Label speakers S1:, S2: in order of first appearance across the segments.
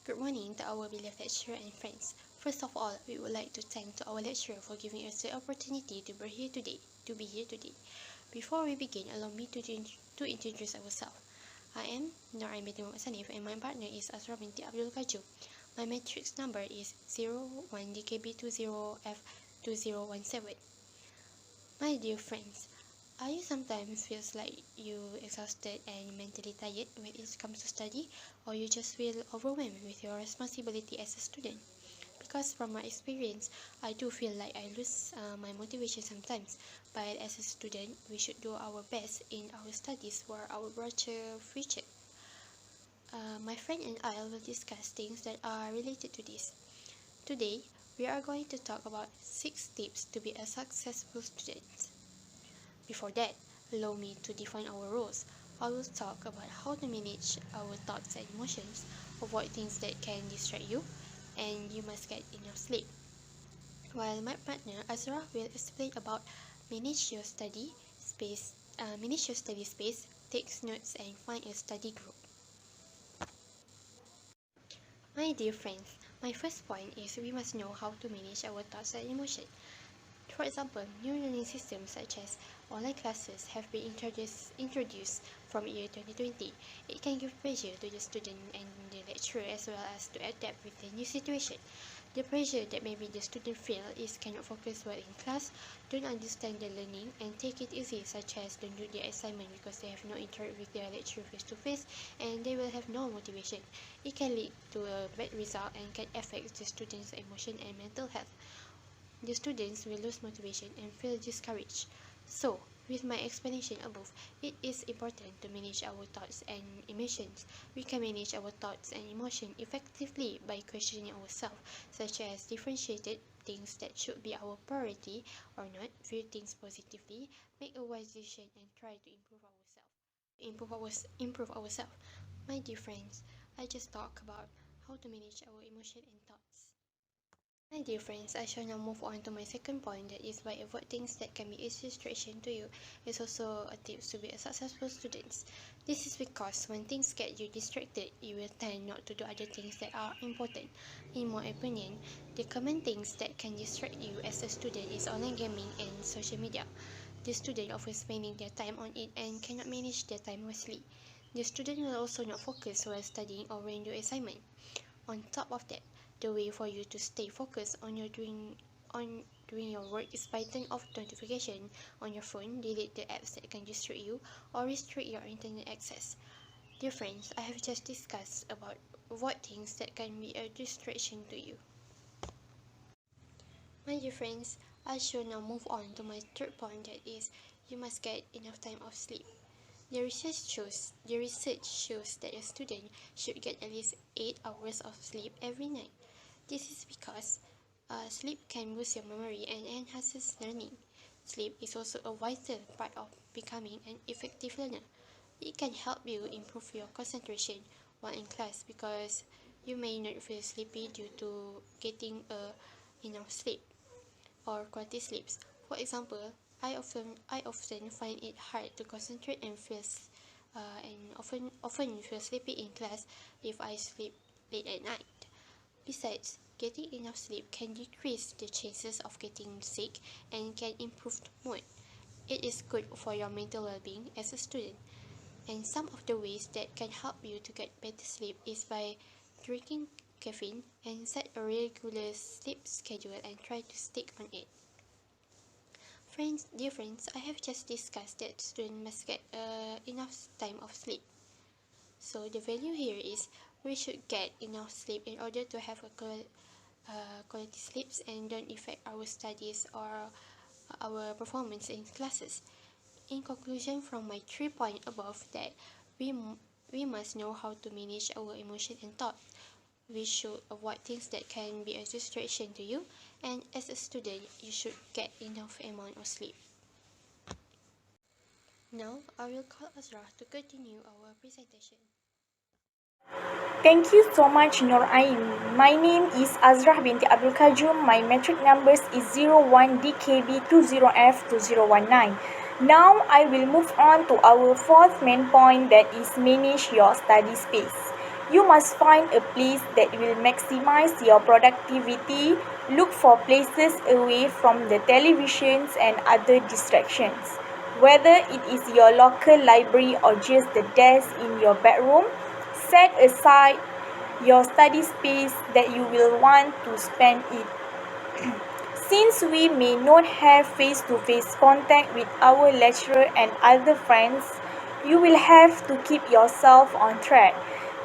S1: Good morning to our beloved lecturer and friends. First of all, we would like to thank to our lecturer for giving us the opportunity to be here today. Before we begin, allow me to introduce ourselves. I am Nur Ain binti Muhammad Sanif and my partner is Azra binti Abdul Kajum. My matrix number is 01DKB20F2017. My dear friends, are you sometimes feels like you exhausted and mentally tired when it comes to study, or you just feel overwhelmed with your responsibility as a student? Because from my experience, I do feel like I lose my motivation sometimes. But as a student, we should do our best in our studies for our brighter future. My friend and I will discuss things that are related to this. Today, we are going to talk about 6 tips to be a successful student. Before that, allow me to define our roles. I will talk about how to manage our thoughts and emotions, avoid things that can distract you, and you must get enough sleep. While my partner Azra will explain about manage your study space, take notes, and find a study group. My dear friends, my first point is we must know how to manage our thoughts and emotions. For example, new learning systems such as online classes have been introduced from year 2020. It can give pressure to the student and the lecturer as well as to adapt with the new situation. The pressure that maybe the student feel is cannot focus well in class, don't understand the learning, and take it easy, such as don't do their assignment because they have no interact with their lecturer face to face and they will have no motivation. It can lead to a bad result and can affect the student's emotion and mental health. The students will lose motivation and feel discouraged. So, with my explanation above, it is important to manage our thoughts and emotions. We can manage our thoughts and emotions effectively by questioning ourselves, such as differentiated things that should be our priority or not, view things positively, make a wise decision, and try to improve ourselves. My dear friends, I just talked about how to manage our emotion and thoughts. My dear friends, I shall now move on to my second point, that is by avoid things that can be a distraction to you is also a tip to be a successful student. This is because when things get you distracted, you will tend not to do other things that are important. In my opinion, the common things that can distract you as a student is online gaming and social media. The student often spending their time on it and cannot manage their time wisely. The student will also not focus while studying or when doing assignment. On top of that, the way for you to stay focused on doing your work is by turn off notification on your phone, delete the apps that can distract you, or restrict your internet access. Dear friends, I have just discussed about avoid things that can be a distraction to you. My dear friends, I shall now move on to my third point, that is you must get enough time of sleep. The research shows that a student should get at least 8 hours of sleep every night. This is because sleep can boost your memory and enhances learning. Sleep is also a vital part of becoming an effective learner. It can help you improve your concentration while in class because you may not feel sleepy due to getting enough sleep or quality sleeps. For example, I often find it hard to concentrate and often feel sleepy in class if I sleep late at night. Besides, getting enough sleep can decrease the chances of getting sick and can improve mood. It is good for your mental well-being as a student. And some of the ways that can help you to get better sleep is by drinking caffeine and set a regular sleep schedule and try to stick on it. Dear friends, I have just discussed that students must get enough time of sleep. So the value here is we should get enough sleep in order to have a quality sleeps and don't affect our studies or our performance in classes. In conclusion, from my 3 points above, that we must know how to manage our emotion and thought. We should avoid things that can be a distraction to you, and as a student, you should get enough amount of sleep. Now, I will call Azra to continue our presentation.
S2: Thank you so much, Nur Ain. My name is Azra binti Abdul Kajum. My metric numbers is 01DKB20F2019. Now I will move on to our fourth main point, that is manage your study space. You must find a place that will maximize your productivity. Look for places away from the televisions and other distractions. Whether it is your local library or just the desk in your bedroom, set aside your study space that you will want to spend it. Since we may not have face-to-face contact with our lecturer and other friends, you will have to keep yourself on track.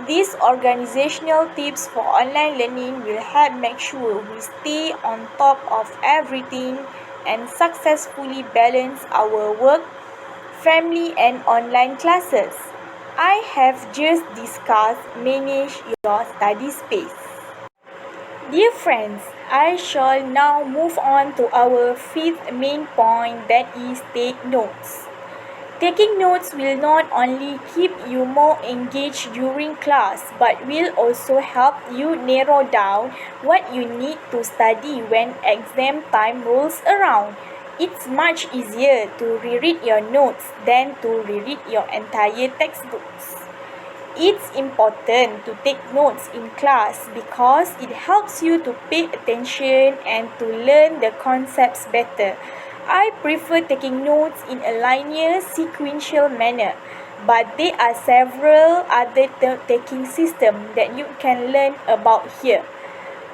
S2: These organizational tips for online learning will help make sure we stay on top of everything and successfully balance our work, family, and online classes. I have just discussed manage your study space. Dear friends, I shall now move on to our fifth main point, that is take notes. Taking notes will not only keep you more engaged during class but will also help you narrow down what you need to study when exam time rolls around. It's much easier to reread your notes than to reread your entire textbooks. It's important to take notes in class because it helps you to pay attention and to learn the concepts better. I prefer taking notes in a linear, sequential manner, but there are several other taking systems that you can learn about here.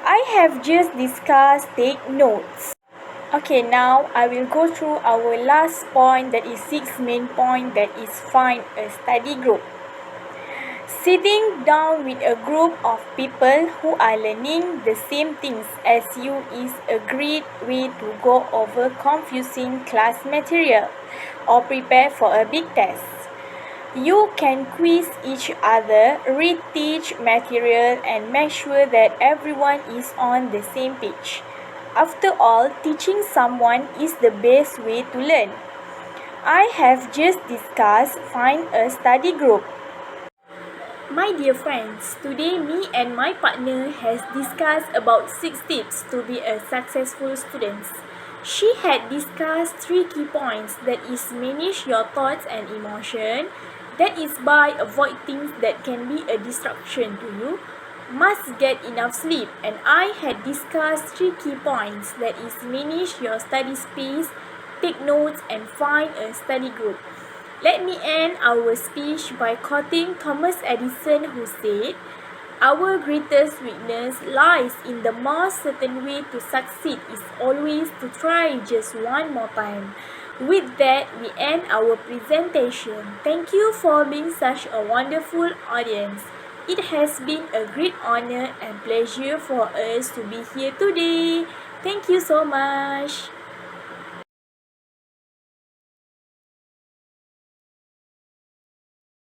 S2: I have just discussed take notes. Okay, now I will go through our last point, that is sixth main point, that is find a study group. Sitting down with a group of people who are learning the same things as you is a great way to go over confusing class material or prepare for a big test. You can quiz each other, reteach material, and make sure that everyone is on the same page. After all, teaching someone is the best way to learn. I have just discussed find a study group. My dear friends, today me and my partner has discussed about 6 tips to be a successful student. She had discussed 3 key points, that is manage your thoughts and emotion, that is by avoid things that can be a distraction to you, must get enough sleep, and I had discussed 3 key points, that is manage your study space, take notes, and find a study group. Let me end our speech by quoting Thomas Edison, who said, "Our greatest weakness lies in the most certain way to succeed is always to try just one more time." With that, we end our presentation. Thank you for being such a wonderful audience. It has been a great honor and pleasure for us to be here today. Thank you so much.